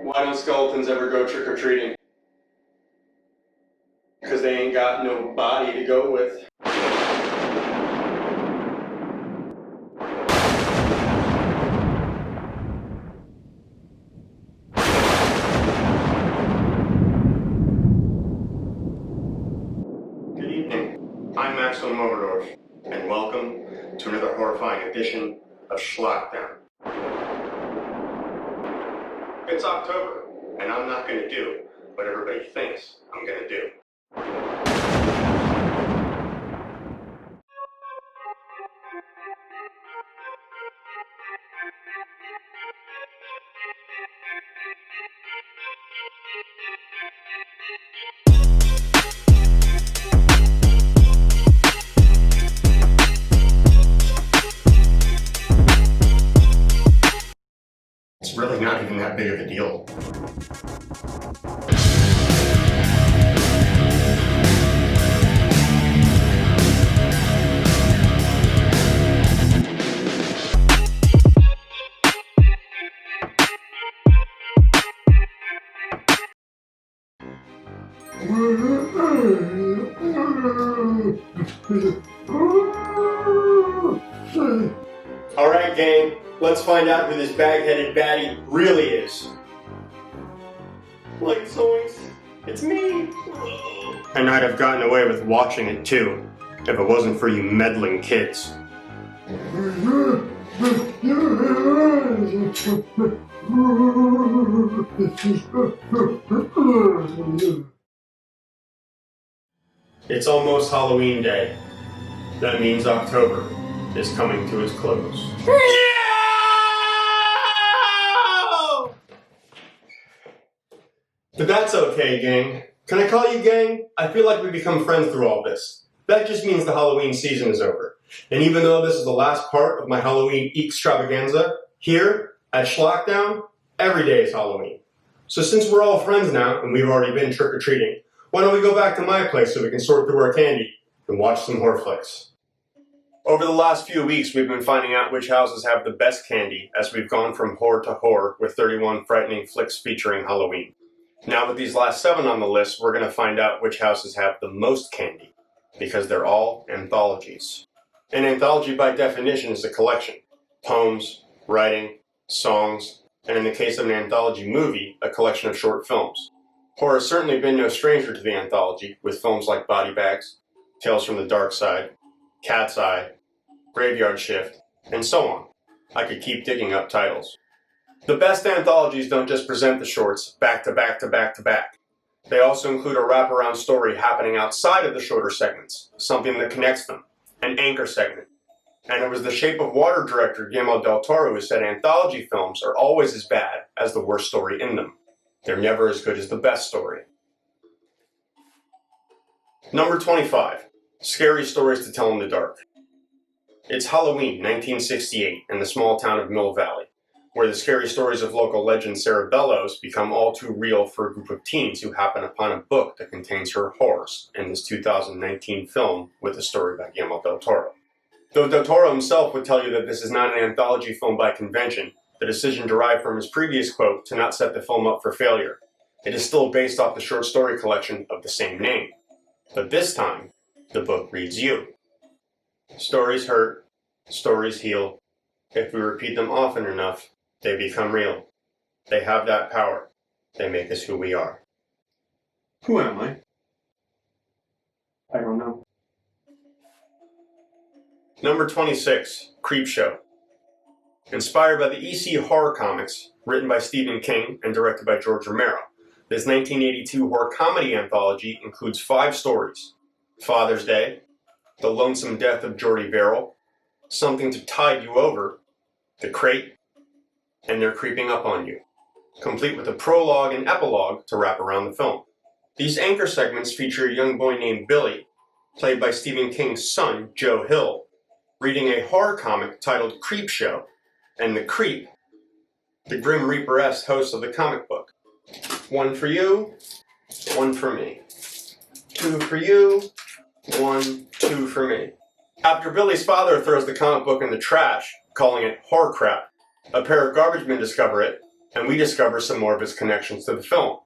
Why don't skeletons ever go trick-or-treating? Because they ain't got no body to go with. Good evening. I'm Maximum Overdorf, and welcome to another horrifying edition of Schlock.Down. It's October, and I'm not going to do what everybody thinks I'm going to do. It's really not even that big of a deal. Alright, gang, let's find out who this bag-headed baddie really is. Like zoinks, it's me! And I'd have gotten away with watching it too, if it wasn't for you meddling kids. It's almost Halloween Day. That means October is coming to its close. But that's okay, gang. Can I call you gang? I feel like we've become friends through all this. That just means the Halloween season is over. And even though this is the last part of my Halloween Xtravaganza, here at Schlock.Down, every day is Halloween. So since we're all friends now, and we've already been trick-or-treating, why don't we go back to my place so we can sort through our candy and watch some horror flicks. Over the last few weeks, we've been finding out which houses have the best candy as we've gone from horror to horror with 31 frightening flicks featuring Halloween. Now with these last 7 on the list, we're going to find out which houses have the most candy, because they're all anthologies. An anthology by definition is a collection. Poems, writing, songs, and in the case of an anthology movie, a collection of short films. Horror has certainly been no stranger to the anthology, with films like Body Bags, Tales from the Dark Side, Cat's Eye, Graveyard Shift, and so on. I could keep digging up titles. The best anthologies don't just present the shorts back to back to back to back. They also include a wraparound story happening outside of the shorter segments, something that connects them, an anchor segment. And it was the Shape of Water director Guillermo del Toro who said anthology films are always as bad as the worst story in them. They're never as good as the best story. Number 25. Scary Stories to Tell in the Dark. It's Halloween 1968 in the small town of Mill Valley, where the scary stories of local legend Sarah Bellows become all too real for a group of teens who happen upon a book that contains her horrors in this 2019 film with a story by Guillermo del Toro. Though del Toro himself would tell you that this is not an anthology film by convention, the decision derived from his previous quote to not set the film up for failure. It is still based off the short story collection of the same name. But this time, the book reads you. Stories hurt, stories heal. If we repeat them often enough, they become real. They have that power. They make us who we are. Who am I? I don't know. Number 26, CREEPSHOW. Inspired by the EC horror comics, written by Stephen King and directed by George Romero, this 1982 horror comedy anthology includes 5 stories: Father's Day, The Lonesome Death of Jordy Verrill, Something to Tide You Over, The Crate, and They're Creeping Up on You, complete with a prologue and epilogue to wrap around the film. These anchor segments feature a young boy named Billy, played by Stephen King's son, Joe Hill, reading a horror comic titled CREEPSHOW, and the Creep, the Grim Reaper-esque host of the comic book. 1 for you, 1 for me. 2 for you, 1, 2 for me. After Billy's father throws the comic book in the trash, calling it horror crap, a pair of garbage men discover it, and we discover some more of its connections to the film.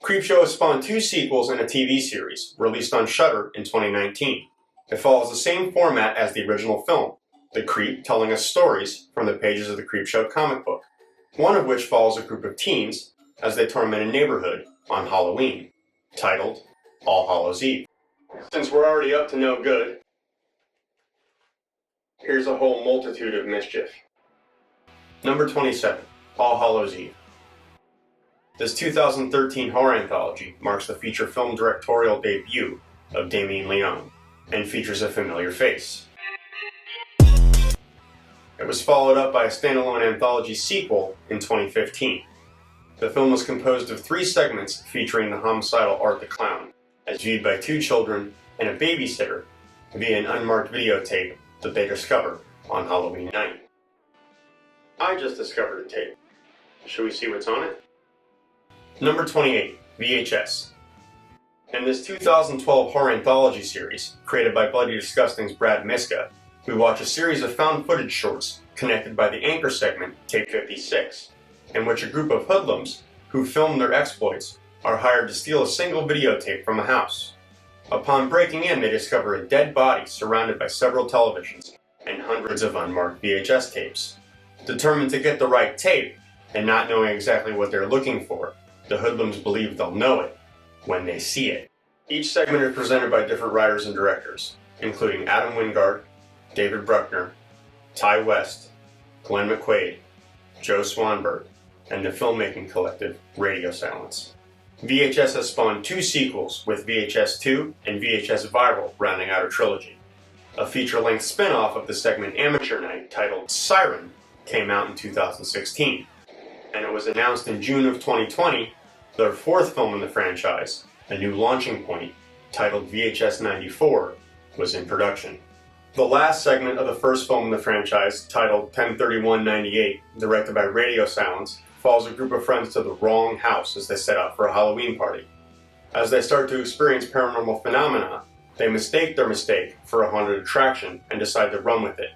CREEPSHOW has spawned 2 sequels and a TV series, released on Shudder in 2019. It follows the same format as the original film, the Creep telling us stories from the pages of the CREEPSHOW comic book, one of which follows a group of teens as they torment a neighborhood on Halloween, titled All Hallows Eve. Since we're already up to no good, here's a whole multitude of mischief. Number 27, All Hallows Eve. This 2013 horror anthology marks the feature film directorial debut of Damien Leone and features a familiar face. It was followed up by a standalone anthology sequel in 2015. The film was composed of 3 segments featuring the homicidal Art the Clown, as viewed by 2 children and a babysitter via an unmarked videotape that they discovered on Halloween night. I just discovered a tape. Should we see what's on it? Number 28, VHS. In this 2012 horror anthology series, created by Bloody Disgusting's Brad Miska, we watch a series of found footage shorts connected by the anchor segment, Tape 56, in which a group of hoodlums who film their exploits are hired to steal a single videotape from a house. Upon breaking in, they discover a dead body surrounded by several televisions and hundreds of unmarked VHS tapes. Determined to get the right tape, and not knowing exactly what they're looking for, the hoodlums believe they'll know it when they see it. Each segment is presented by different writers and directors, including Adam Wingard, David Bruckner, Ty West, Glenn McQuaid, Joe Swanberg, and the filmmaking collective Radio Silence. VHS has spawned 2 sequels, with VHS 2 and VHS Viral rounding out a trilogy. A feature-length spin-off of the segment Amateur Night titled Siren came out in 2016, and it was announced in June of 2020 their 4th film in the franchise, a new launching point, titled VHS 94, was in production. The last segment of the first film in the franchise, titled 10/31/98, directed by Radio Silence, follows a group of friends to the wrong house as they set out for a Halloween party. As they start to experience paranormal phenomena, they mistake their mistake for a haunted attraction and decide to run with it.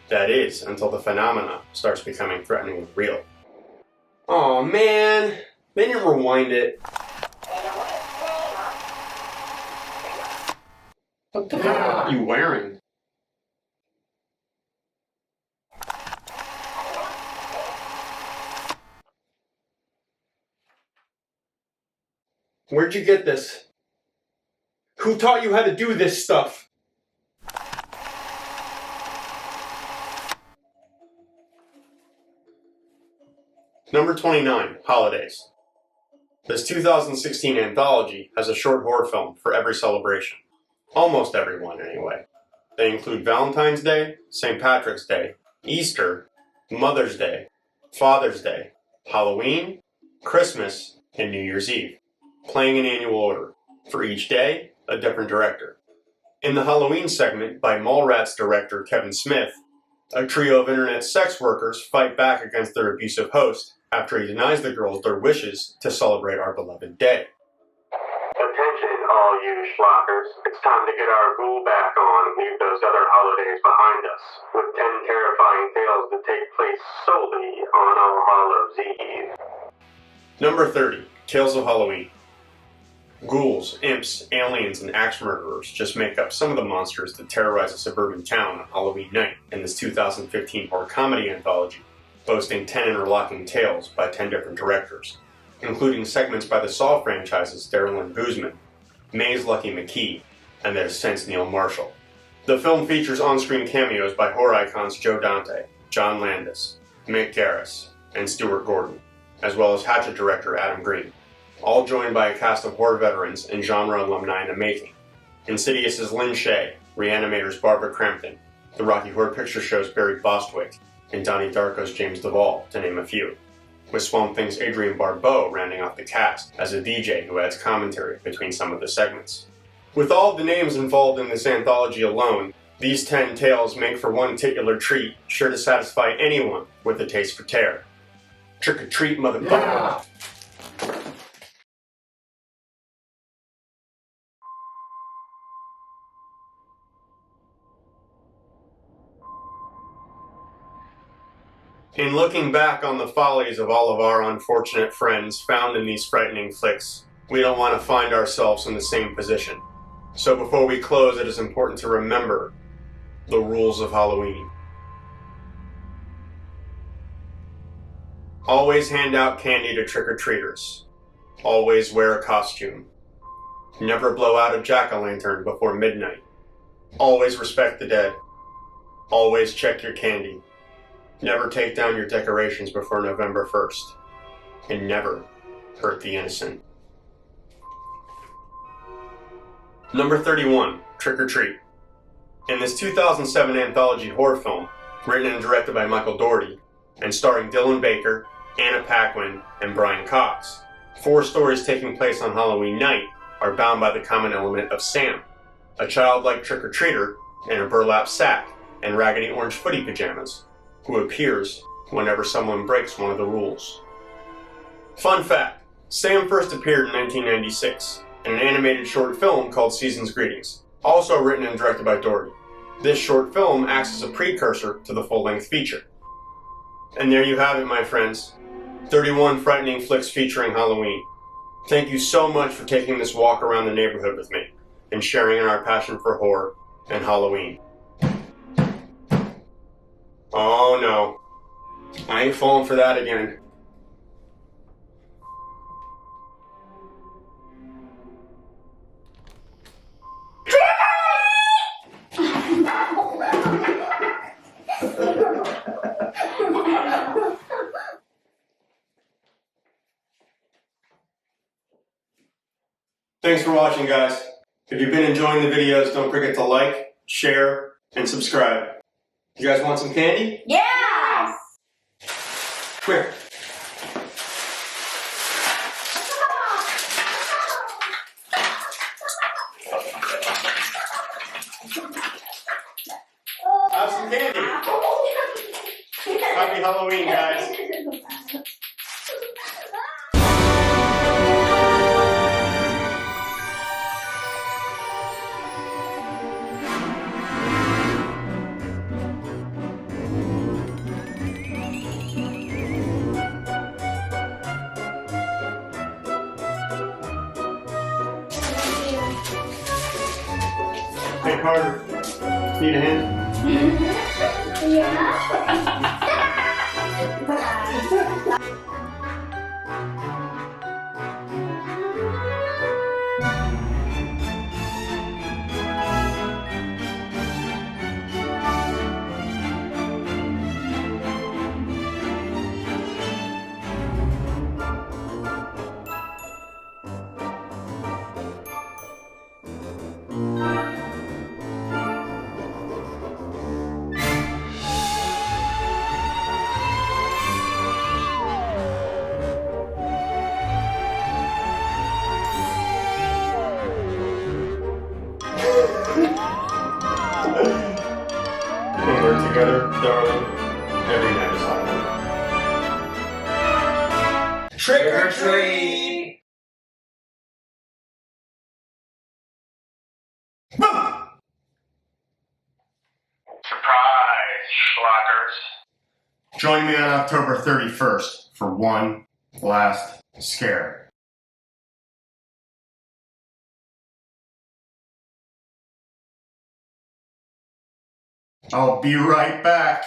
That is, until the phenomena starts becoming threatening and real. Aw, man! They didn't rewind it. What the hell are you wearing? Where'd you get this? Who taught you how to do this stuff? Number 29, Holidays. This 2016 anthology has a short horror film for every celebration. Almost every one, anyway. They include Valentine's Day, St. Patrick's Day, Easter, Mother's Day, Father's Day, Halloween, Christmas, and New Year's Eve, playing in annual order. For each day, a different director. In the Halloween segment by Mallrats director Kevin Smith, a trio of internet sex workers fight back against their abusive host after he denies the girls their wishes to celebrate our beloved day. Attention, all you schlockers. It's time to get our ghoul back on and leave those other holidays behind us, with 10 terrifying tales that take place solely on All Hallows Eve. Number 30, Tales of Halloween. Ghouls, imps, aliens, and axe murderers just make up some of the monsters that terrorize a suburban town on Halloween night in this 2015 horror comedy anthology, boasting 10 interlocking tales by 10 different directors, including segments by the Saw franchise's Darryl Lynn Bousman, Maze Lucky McKee, and their since Neil Marshall. The film features on-screen cameos by horror icons Joe Dante, John Landis, Mick Garris, and Stuart Gordon, as well as Hatchet director Adam Green, all joined by a cast of horror veterans and genre alumni in the making. Insidious's Lynn Shay, Reanimator's Barbara Crampton, the Rocky Horror Picture Show's Barry Bostwick, and Donnie Darko's James Duvall, to name a few, with Swamp Thing's Adrienne Barbeau rounding off the cast as a DJ who adds commentary between some of the segments. With all the names involved in this anthology alone, these 10 tales make for one titular treat, sure to satisfy anyone with a taste for terror. Trick or treat, motherfucker! Yeah. In looking back on the follies of all of our unfortunate friends found in these frightening flicks, we don't want to find ourselves in the same position. So before we close, it is important to remember the rules of Halloween. Always hand out candy to trick-or-treaters. Always wear a costume. Never blow out a jack-o'-lantern before midnight. Always respect the dead. Always check your candy. Never take down your decorations before November 1st. And never hurt the innocent. Number 31, Trick or Treat. In this 2007 anthology horror film, written and directed by Michael Dougherty, and starring Dylan Baker, Anna Paquin, and Brian Cox, 4 stories taking place on Halloween night are bound by the common element of Sam, a childlike trick-or-treater in a burlap sack and raggedy orange footy pajamas, who appears whenever someone breaks one of the rules. Fun fact, Sam first appeared in 1996 in an animated short film called Season's Greetings, also written and directed by Dougherty. This short film acts as a precursor to the full-length feature. And there you have it, my friends. 31 frightening flicks featuring Halloween. Thank you so much for taking this walk around the neighborhood with me and sharing in our passion for horror and Halloween. Oh no, I ain't falling for that again. Thanks for watching, guys. If you've been enjoying the videos, don't forget to like, share, and subscribe. You guys want some candy? Yes! Come here. Have some candy. Happy Halloween, guys. Hey, Carter. Need a hand? Yeah. When we're together, darling, every night is Halloween. Trick or treat! Surprise, schlockers. Join me on October 31st for one last scare. I'll be right back.